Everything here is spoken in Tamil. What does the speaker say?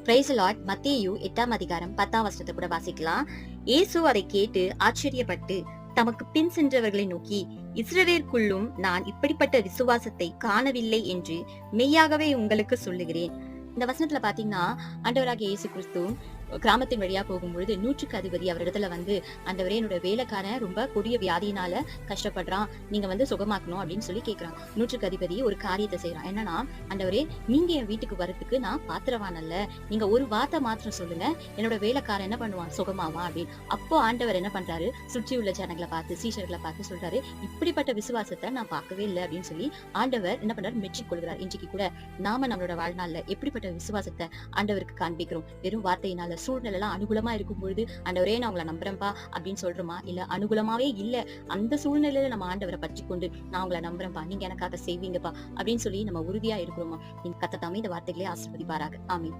Price Lord. மத்தேயு 8ஆம் அதிகாரம் 10ஆம் வசனத்தை கூட வாசிக்கலாம். இயேசு அதை கேட்டு ஆச்சரியப்பட்டு தமக்கு பின் சென்றவர்களை நோக்கி, இஸ்ரவேலுக்குள்ளும் நான் இப்படிப்பட்ட விசுவாசத்தை காணவில்லை என்று மெய்யாகவே உங்களுக்கு சொல்லுகிறேன். இந்த வசனத்துல பாத்தீங்கன்னா, ஆண்டவராகிய இயேசு கிறிஸ்து கிராமத்தின் வழியா போகும்பொழுது நூற்றுக்கு அதிபதி அவரிடத்துல வந்து, ஆண்டவரே, என்னோட வேலைக்காரன் ரொம்ப கொடிய வியாதியினால கஷ்டப்படுறான், நீங்க சுகமாக்கணும் அப்படின்னு சொல்லி கேட்கிறான். நூற்றுக்கு அதிபதி ஒரு காரியத்தை செய்யறான். என்னன்னா, ஆண்டவரே, நீங்க என் வீட்டுக்கு வரதுக்கு நான் பாத்திரவான் அல்ல, நீங்க ஒரு வார்த்தை மாத்திரம் சொல்லுங்க, என்னோட வேலைக்காரன் என்ன பண்ணுவான், சுகமாவான் அப்படின்னு. அப்போ ஆண்டவர் என்ன பண்றாரு, சுற்றி உள்ள ஜனங்களை பார்த்து, சீஷர்களை பார்த்து சொல்றாரு, இப்படிப்பட்ட விசுவாசத்தை நான் பார்க்கவே இல்லை அப்படின்னு சொல்லி ஆண்டவர் என்ன பண்றாரு, மெச்சிக் கொள்கிறார். இன்றைக்கு கூட நாம நம்மளோட வாழ்நாள்ல எப்படிப்பட்ட விசுவாசத்தை ஆண்டவருக்கு காண்பிக்கிறோம்? வெறும் வார்த்தையினால, சூழ்நிலை எல்லாம் அனுகூலமா இருக்கும் பொழுது, ஆண்டவரே, நான் உங்களை நம்புறேன்பா அப்படின்னு சொல்றோமா? இல்ல அனுகூலமாவே இல்ல, அந்த சூழ்நிலையில நம்ம ஆண்டவரை பற்றி கொண்டு, நான் உங்களை நம்புறேன்பா, நீங்க எனக்காக செய்வீங்கப்பா அப்படின்னு சொல்லி நம்ம உறுதியா இருக்கிறோமா? கர்த்தர் தாமே இந்த வார்த்தைகளே ஆசீர்வதிப்பாராக. ஆமென்.